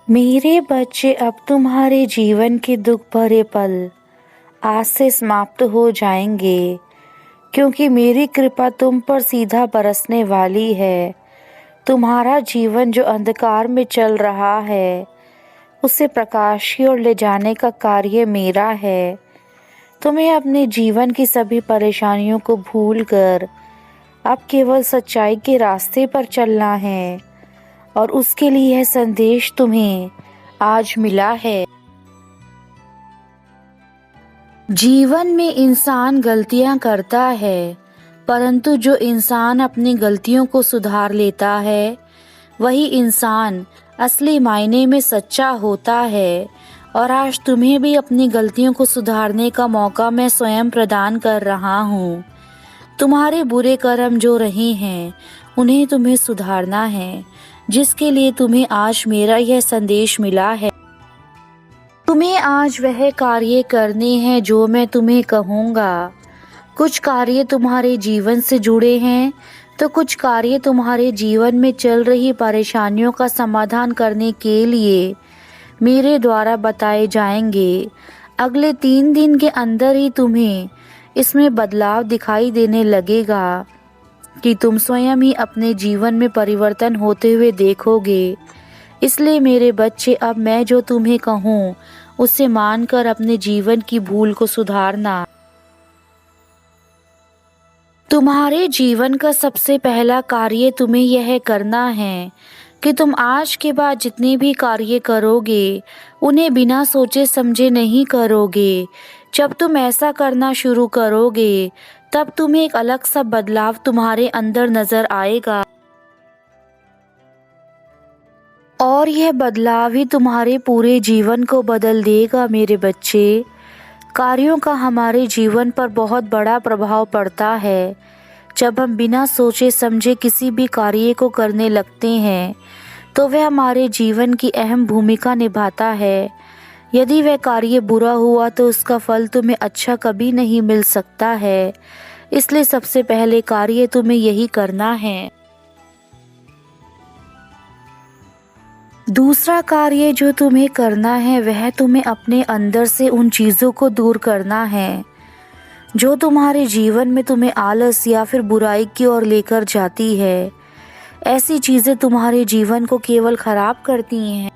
मेरे बच्चे, अब तुम्हारे जीवन के दुख भरे पल आज से समाप्त हो जाएंगे, क्योंकि मेरी कृपा तुम पर सीधा बरसने वाली है। तुम्हारा जीवन जो अंधकार में चल रहा है, उसे प्रकाश की ओर ले जाने का कार्य मेरा है। तुम्हें अपने जीवन की सभी परेशानियों को भूलकर अब केवल सच्चाई के रास्ते पर चलना है, और उसके लिए यह संदेश तुम्हें आज मिला है। जीवन में इंसान गलतियां करता है, परंतु जो इंसान अपनी गलतियों को सुधार लेता है, वही इंसान असली मायने में सच्चा होता है। और आज तुम्हें भी अपनी गलतियों को सुधारने का मौका मैं स्वयं प्रदान कर रहा हूँ। तुम्हारे बुरे कर्म जो रहे हैं, उन्हें तुम्हें सुधारना है, जिसके लिए तुम्हें आज मेरा यह संदेश मिला है। तुम्हें आज वह कार्य करने हैं जो मैं तुम्हें कहूँगा। कुछ कार्य तुम्हारे जीवन से जुड़े हैं, तो कुछ कार्य तुम्हारे जीवन में चल रही परेशानियों का समाधान करने के लिए मेरे द्वारा बताए जाएंगे। अगले 3 दिन के अंदर ही तुम्हें इसमें बदलाव दिखाई देने लगेगा कि तुम स्वयं ही अपने जीवन में परिवर्तन होते हुए देखोगे। इसलिए मेरे बच्चे, अब मैं जो तुम्हें कहूँ उसे मानकर अपने जीवन की भूल को सुधारना। तुम्हारे जीवन का सबसे पहला कार्य तुम्हें यह करना है कि तुम आज के बाद जितने भी कार्य करोगे, उन्हें बिना सोचे समझे नहीं करोगे। जब तुम ऐसा करना शुरू करोगे, तब तुम्हें एक अलग सा बदलाव तुम्हारे अंदर नजर आएगा, और यह बदलाव ही तुम्हारे पूरे जीवन को बदल देगा। मेरे बच्चे, कार्यों का हमारे जीवन पर बहुत बड़ा प्रभाव पड़ता है। जब हम बिना सोचे समझे किसी भी कार्य को करने लगते हैं, तो वह हमारे जीवन की अहम भूमिका निभाता है। यदि वह कार्य बुरा हुआ, तो उसका फल तुम्हें अच्छा कभी नहीं मिल सकता है। इसलिए सबसे पहले कार्य तुम्हें यही करना है। दूसरा कार्य जो तुम्हें करना है, वह तुम्हें अपने अंदर से उन चीज़ों को दूर करना है जो तुम्हारे जीवन में तुम्हें आलस या फिर बुराई की ओर लेकर जाती है। ऐसी चीज़ें तुम्हारे जीवन को केवल खराब करती हैं।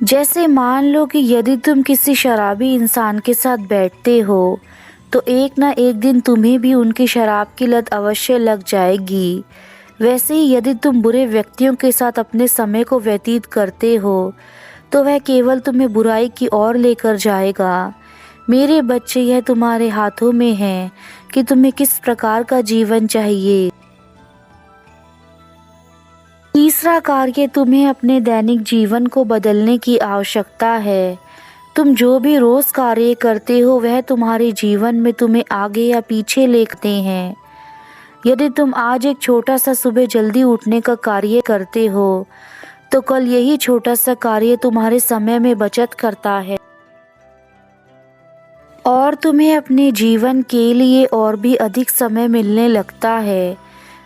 जैसे मान लो कि यदि तुम किसी शराबी इंसान के साथ बैठते हो, तो एक ना एक दिन तुम्हें भी उनकी शराब की लत अवश्य लग जाएगी। वैसे ही यदि तुम बुरे व्यक्तियों के साथ अपने समय को व्यतीत करते हो, तो वह केवल तुम्हें बुराई की ओर लेकर जाएगा। मेरे बच्चे, यह तुम्हारे हाथों में है कि तुम्हें किस प्रकार का जीवन चाहिए। तीसरा कार्य, तुम्हें अपने दैनिक जीवन को बदलने की आवश्यकता है। तुम जो भी रोज कार्य करते हो, वह तुम्हारे जीवन में तुम्हें आगे या पीछे लेते हैं। यदि तुम आज एक छोटा सा सुबह जल्दी उठने का कार्य करते हो, तो कल यही छोटा सा कार्य तुम्हारे समय में बचत करता है, और तुम्हें अपने जीवन के लिए और भी अधिक समय मिलने लगता है।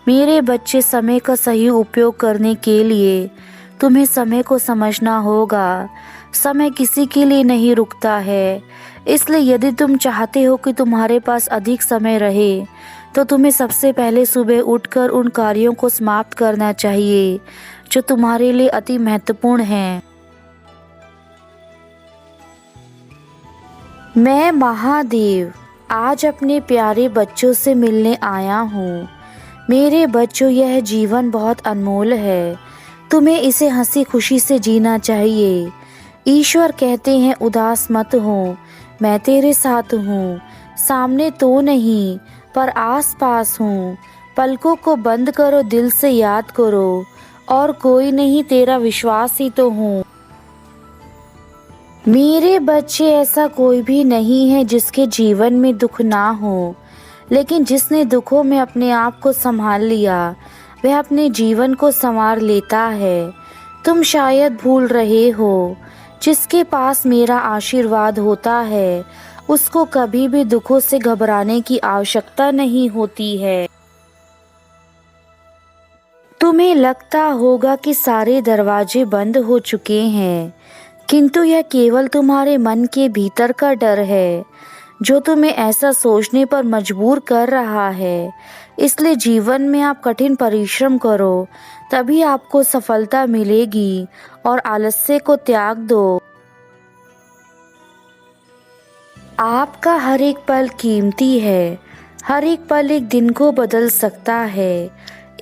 मेरे बच्चे, समय का सही उपयोग करने के लिए तुम्हें समय को समझना होगा। समय किसी के लिए नहीं रुकता है। इसलिए यदि तुम चाहते हो कि तुम्हारे पास अधिक समय रहे, तो तुम्हें सबसे पहले सुबह उठकर उन कार्यों को समाप्त करना चाहिए जो तुम्हारे लिए अति महत्वपूर्ण हैं। मैं महादेव आज अपने प्यारे बच्चों से मिलने आया हूँ। मेरे बच्चों, यह जीवन बहुत अनमोल है। तुम्हें इसे हंसी खुशी से जीना चाहिए। ईश्वर कहते हैं, उदास मत हो, मैं तेरे साथ हूँ। सामने तो नहीं, पर आस पास हूँ। पलकों को बंद करो, दिल से याद करो, और कोई नहीं, तेरा विश्वास ही तो हूँ। मेरे बच्चे, ऐसा कोई भी नहीं है जिसके जीवन में दुख ना हो, लेकिन जिसने दुखों में अपने आप को संभाल लिया, वह अपने जीवन को संवार लेता है। तुम शायद भूल रहे हो, जिसके पास मेरा आशीर्वाद होता है, उसको कभी भी दुखों से घबराने की आवश्यकता नहीं होती है। तुम्हें लगता होगा कि सारे दरवाजे बंद हो चुके हैं, किंतु यह केवल तुम्हारे मन के भीतर का डर है जो तुम्हें ऐसा सोचने पर मजबूर कर रहा है। इसलिए जीवन में आप कठिन परिश्रम करो, तभी आपको सफलता मिलेगी, और आलस्य को त्याग दो। आपका हर एक पल कीमती है। हर एक पल एक दिन को बदल सकता है,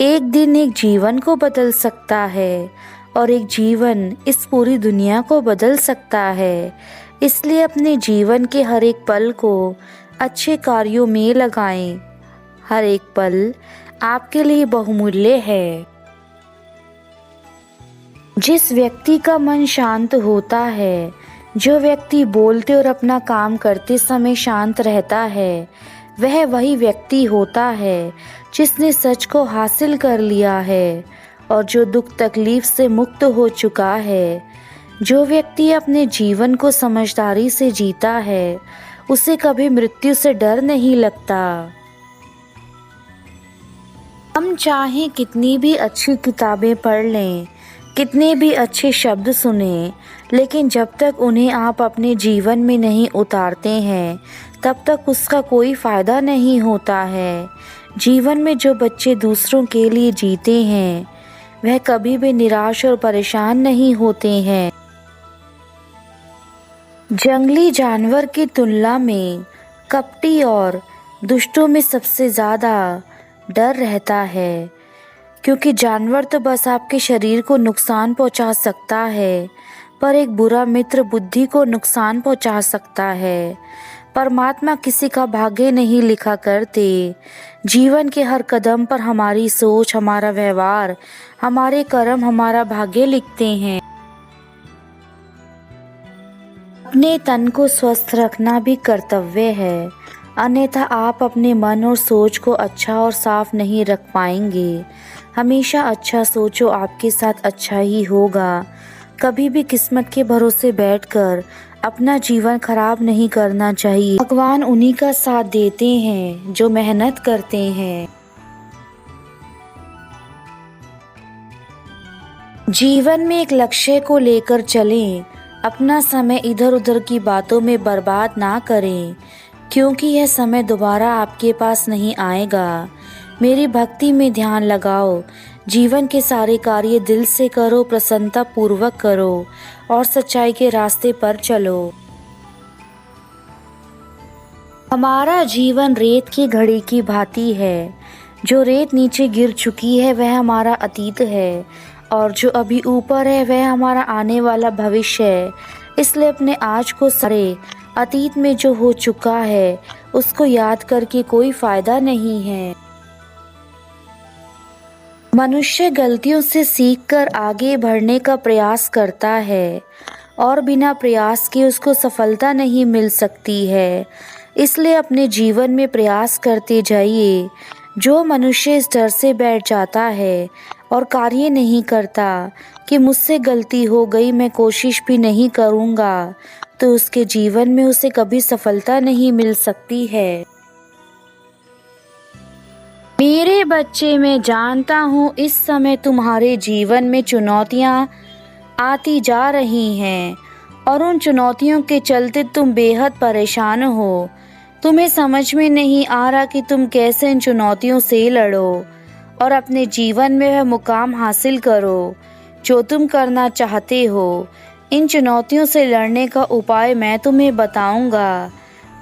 एक दिन एक जीवन को बदल सकता है, और एक जीवन इस पूरी दुनिया को बदल सकता है। इसलिए अपने जीवन के हर एक पल को अच्छे कार्यों में लगाएं। हर एक पल आपके लिए बहुमूल्य है। जिस व्यक्ति का मन शांत होता है, जो व्यक्ति बोलते और अपना काम करते समय शांत रहता है, वह वही व्यक्ति होता है जिसने सच को हासिल कर लिया है और जो दुख तकलीफ से मुक्त हो चुका है। जो व्यक्ति अपने जीवन को समझदारी से जीता है, उसे कभी मृत्यु से डर नहीं लगता। हम चाहे कितनी भी अच्छी किताबें पढ़ लें, कितने भी अच्छे शब्द सुने, लेकिन जब तक उन्हें आप अपने जीवन में नहीं उतारते हैं, तब तक उसका कोई फ़ायदा नहीं होता है। जीवन में जो बच्चे दूसरों के लिए जीते हैं, वह कभी भी निराश और परेशान नहीं होते हैं। जंगली जानवर की तुलना में कपटी और दुष्टों में सबसे ज़्यादा डर रहता है, क्योंकि जानवर तो बस आपके शरीर को नुकसान पहुंचा सकता है, पर एक बुरा मित्र बुद्धि को नुकसान पहुंचा सकता है। परमात्मा किसी का भाग्य नहीं लिखा करते। जीवन के हर कदम पर हमारी सोच, हमारा व्यवहार, हमारे कर्म हमारा भाग्य लिखते हैं। अपने तन को स्वस्थ रखना भी कर्तव्य है, अन्यथा आप अपने मन और सोच को अच्छा और साफ नहीं रख पाएंगे। हमेशा अच्छा सोचो, आपके साथ अच्छा ही होगा। कभी भी किस्मत के भरोसे बैठकर अपना जीवन खराब नहीं करना चाहिए। भगवान उन्हीं का साथ देते हैं जो मेहनत करते हैं। जीवन में एक लक्ष्य को लेकर चलें, अपना समय इधर उधर की बातों में बर्बाद ना करें, क्योंकि यह समय दोबारा आपके पास नहीं आएगा। मेरी भक्ति में ध्यान लगाओ, जीवन के सारे कार्य दिल से करो, प्रसन्नता पूर्वक करो और सच्चाई के रास्ते पर चलो। हमारा जीवन रेत की घड़ी की भांति है। जो रेत नीचे गिर चुकी है वह हमारा अतीत है, और जो अभी ऊपर है वह हमारा आने वाला भविष्य है। इसलिए अपने आज को सारे अतीत में जो हो चुका है उसको याद करके कोई फायदा नहीं है। मनुष्य गलतियों से सीखकर आगे बढ़ने का प्रयास करता है, और बिना प्रयास के उसको सफलता नहीं मिल सकती है। इसलिए अपने जीवन में प्रयास करते जाइए। जो मनुष्य इस डर से बैठ जाता है और कार्य नहीं करता कि मुझसे गलती हो गई, मैं कोशिश भी नहीं करूँगा, तो उसके जीवन में उसे कभी सफलता नहीं मिल सकती है। मेरे बच्चे, मैं जानता हूँ इस समय तुम्हारे जीवन में चुनौतियाँ आती जा रही हैं, और उन चुनौतियों के चलते तुम बेहद परेशान हो। तुम्हें समझ में नहीं आ रहा कि तुम कैसे इन चुनौतियों से लड़ो और अपने जीवन में वह मुकाम हासिल करो जो तुम करना चाहते हो। इन चुनौतियों से लड़ने का उपाय मैं तुम्हें बताऊंगा,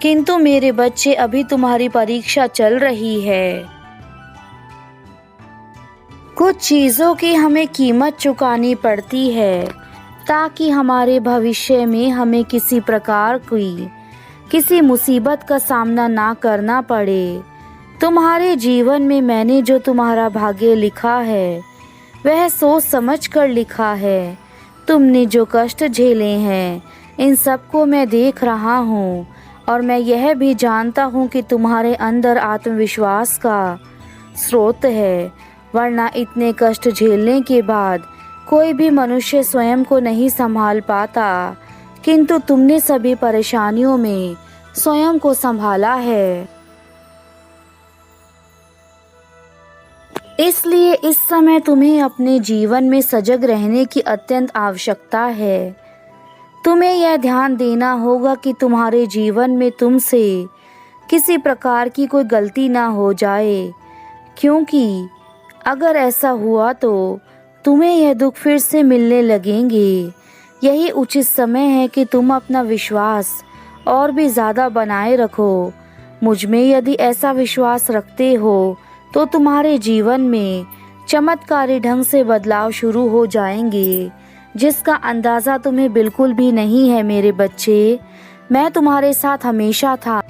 किंतु मेरे बच्चे, अभी तुम्हारी परीक्षा चल रही है। कुछ चीज़ों की हमें कीमत चुकानी पड़ती है ताकि हमारे भविष्य में हमें किसी प्रकार की किसी मुसीबत का सामना ना करना पड़े। तुम्हारे जीवन में मैंने जो तुम्हारा भाग्य लिखा है वह सोच समझ कर लिखा है। तुमने जो कष्ट झेले हैं इन सबको मैं देख रहा हूँ, और मैं यह भी जानता हूँ कि तुम्हारे अंदर आत्मविश्वास का स्रोत है, वरना इतने कष्ट झेलने के बाद कोई भी मनुष्य स्वयं को नहीं संभाल पाता, किंतु तुमने सभी परेशानियों में स्वयं को संभाला है। इसलिए इस समय तुम्हें अपने जीवन में सजग रहने की अत्यंत आवश्यकता है। तुम्हें यह ध्यान देना होगा कि तुम्हारे जीवन में तुमसे किसी प्रकार की कोई गलती ना हो जाए, क्योंकि अगर ऐसा हुआ तो तुम्हें यह दुख फिर से मिलने लगेंगे। यही उचित समय है कि तुम अपना विश्वास और भी ज़्यादा बनाए रखो। मुझ में यदि ऐसा विश्वास रखते हो तो तुम्हारे जीवन में चमत्कारी ढंग से बदलाव शुरू हो जाएंगे, जिसका अंदाज़ा तुम्हें बिल्कुल भी नहीं है। मेरे बच्चे, मैं तुम्हारे साथ हमेशा था।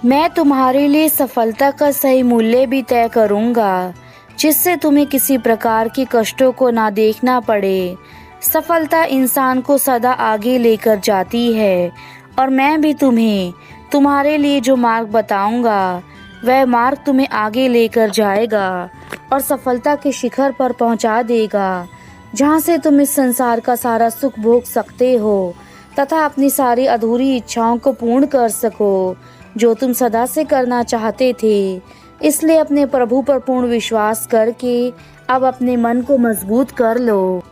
मैं तुम्हारे लिए सफलता का सही मूल्य भी तय करूंगा, जिससे तुम्हें किसी प्रकार के कष्टों को ना देखना पड़े। सफलता इंसान को सदा आगे लेकर जाती है, और मैं भी तुम्हें तुम्हारे लिए जो मार्ग बताऊंगा वह मार्ग तुम्हें आगे लेकर जाएगा और सफलता के शिखर पर पहुंचा देगा, जहां से तुम इस संसार का सारा सुख भोग सकते हो तथा अपनी सारी अधूरी इच्छाओं को पूर्ण कर सको, जो तुम सदा से करना चाहते थे। इसलिए अपने प्रभु पर पूर्ण विश्वास करके अब अपने मन को मजबूत कर लो।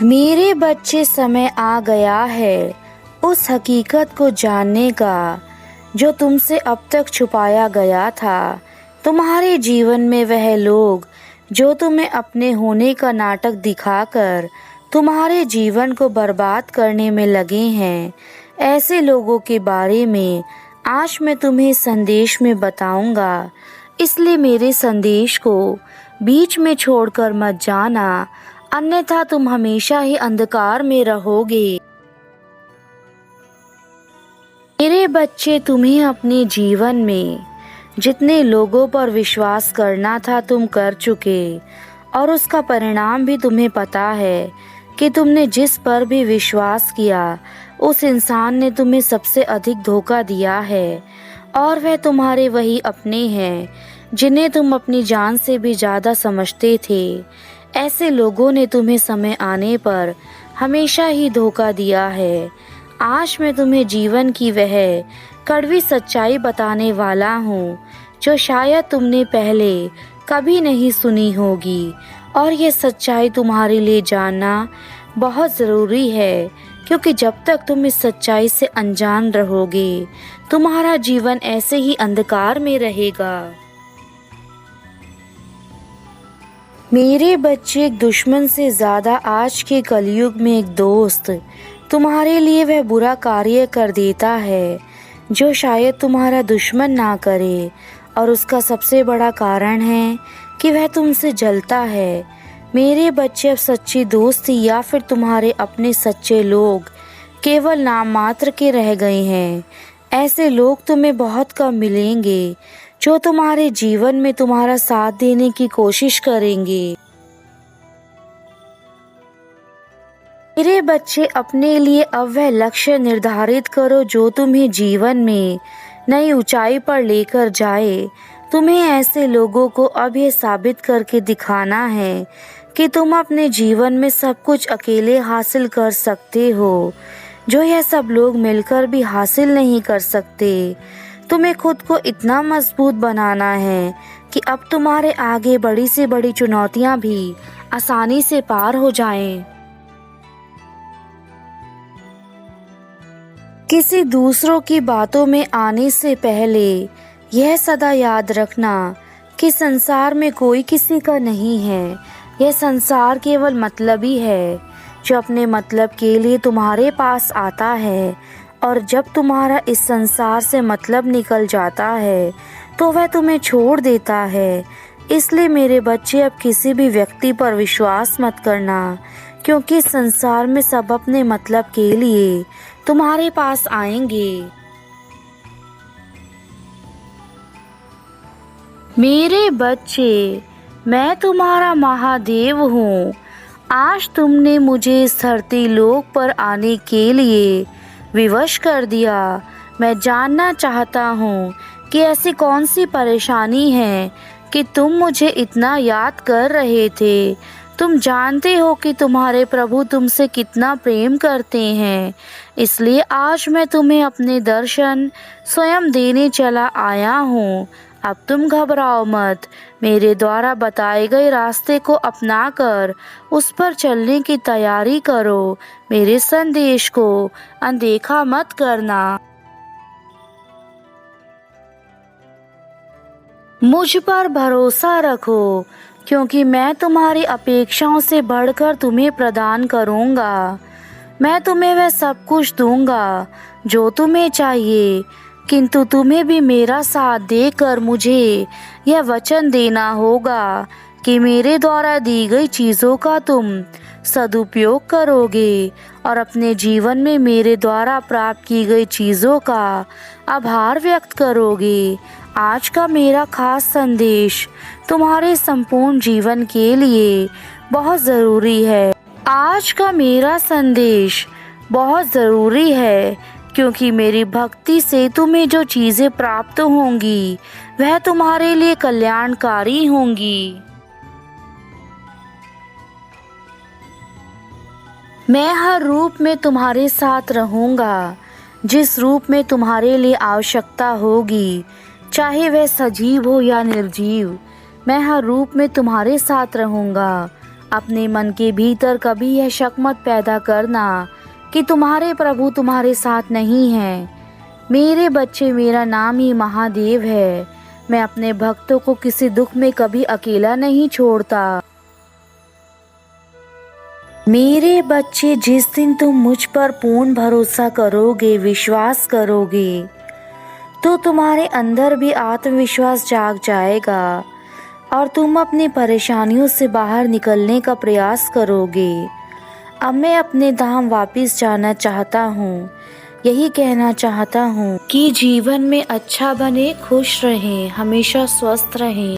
मेरे बच्चे, समय आ गया है उस हकीकत को जानने का जो तुमसे अब तक छुपाया गया था। तुम्हारे जीवन में वह लोग जो तुम्हें अपने होने का नाटक दिखाकर तुम्हारे जीवन को बर्बाद करने में लगे हैं, ऐसे लोगों के बारे में आज मैं तुम्हें संदेश में बताऊंगा। इसलिए मेरे संदेश को बीच में छोड़कर मत जाना, अन्यथा तुम हमेशा ही अंधकार में रहोगे। मेरे बच्चे, तुम्हें अपने जीवन में जितने लोगों पर विश्वास करना था तुम कर चुके, और उसका परिणाम भी तुम्हें पता है कि तुमने जिस पर भी विश्वास किया उस इंसान ने तुम्हें सबसे अधिक धोखा दिया है, और वह तुम्हारे वही अपने हैं जिन्हें तुम अपनी जान से भी ज़्यादा समझते थे। ऐसे लोगों ने तुम्हें समय आने पर हमेशा ही धोखा दिया है। आज मैं तुम्हें जीवन की वह कड़वी सच्चाई बताने वाला हूँ जो शायद तुमने पहले कभी नहीं सुनी होगी, और यह सच्चाई तुम्हारे लिए जानना बहुत ज़रूरी है, क्योंकि जब तक तुम इस सच्चाई से अनजान रहोगे तुम्हारा जीवन ऐसे ही अंधकार में रहेगा। मेरे बच्चे, एक दुश्मन से ज़्यादा आज के कलयुग में एक दोस्त तुम्हारे लिए वह बुरा कार्य कर देता है जो शायद तुम्हारा दुश्मन ना करे, और उसका सबसे बड़ा कारण है कि वह तुमसे जलता है। मेरे बच्चे, अब सच्ची दोस्ती या फिर तुम्हारे अपने सच्चे लोग केवल नाम मात्र के रह गए हैं। ऐसे लोग तुम्हें बहुत कम मिलेंगे जो तुम्हारे जीवन में तुम्हारा साथ देने की कोशिश करेंगे। मेरे बच्चे, अपने लिए अब वह लक्ष्य निर्धारित करो जो तुम्हें जीवन में नई ऊंचाई पर लेकर जाए। तुम्हें ऐसे लोगों को अब ये साबित करके दिखाना है कि तुम अपने जीवन में सब कुछ अकेले हासिल कर सकते हो, जो यह सब लोग मिलकर भी हासिल नहीं कर सकते। तुम्हें खुद को इतना मजबूत बनाना है कि अब तुम्हारे आगे बड़ी से बड़ी चुनौतियां भी आसानी से पार हो जाएं। किसी दूसरों की बातों में आने से पहले यह सदा याद रखना कि संसार में कोई किसी का नहीं है। यह संसार केवल मतलबी है जो अपने मतलब के लिए तुम्हारे पास आता है, और जब तुम्हारा इस संसार से मतलब निकल जाता है तो वह तुम्हें छोड़ देता है। इसलिए मेरे बच्चे, अब किसी भी व्यक्ति पर विश्वास मत करना, क्योंकि इस संसार में सब अपने मतलब के लिए तुम्हारे पास आएंगे। मेरे बच्चे, मैं तुम्हारा महादेव हूँ। आज तुमने मुझे इस धरती लोक पर आने के लिए विवश कर दिया। मैं जानना चाहता हूँ कि ऐसी कौन सी परेशानी है कि तुम मुझे इतना याद कर रहे थे। तुम जानते हो कि तुम्हारे प्रभु तुमसे कितना प्रेम करते हैं, इसलिए आज मैं तुम्हें अपने दर्शन स्वयं देने चला आया हूँ। अब तुम घबराओ मत, मेरे द्वारा बताए गए रास्ते को अपनाकर उस पर चलने की तैयारी करो। मेरे संदेश को अनदेखा मत करना। मुझ पर भरोसा रखो, क्योंकि मैं तुम्हारी अपेक्षाओं से बढ़कर तुम्हें प्रदान करूँगा। मैं तुम्हें वह सब कुछ दूंगा जो तुम्हें चाहिए, किंतु तुम्हें भी मेरा साथ देकर मुझे यह वचन देना होगा कि मेरे द्वारा दी गई चीज़ों का तुम सदुपयोग करोगे और अपने जीवन में मेरे द्वारा प्राप्त की गई चीज़ों का आभार व्यक्त करोगे। आज का मेरा खास संदेश तुम्हारे संपूर्ण जीवन के लिए बहुत ज़रूरी है। आज का मेरा संदेश बहुत ज़रूरी है, क्योंकि मेरी भक्ति से तुम्हें जो चीज़ें प्राप्त होंगी वह तुम्हारे लिए कल्याणकारी होंगी। मैं हर रूप में तुम्हारे साथ रहूँगा, जिस रूप में तुम्हारे लिए आवश्यकता होगी, चाहे वह सजीव हो या निर्जीव। मैं हर रूप में तुम्हारे साथ रहूँगा। अपने मन के भीतर कभी यह शक मत पैदा करना कि तुम्हारे प्रभु तुम्हारे साथ नहीं हैं। मेरे बच्चे, मेरा नाम ही महादेव है। मैं अपने भक्तों को किसी दुख में कभी अकेला नहीं छोड़ता। मेरे बच्चे, जिस दिन तुम मुझ पर पूर्ण भरोसा करोगे, विश्वास करोगे, तो तुम्हारे अंदर भी आत्मविश्वास जाग जाएगा और तुम अपनी परेशानियों से बाहर निकलने का प्रयास करोगे। अब मैं अपने धाम वापस जाना चाहता हूँ। यही कहना चाहता हूँ कि जीवन में अच्छा बने, खुश रहें, हमेशा स्वस्थ रहें।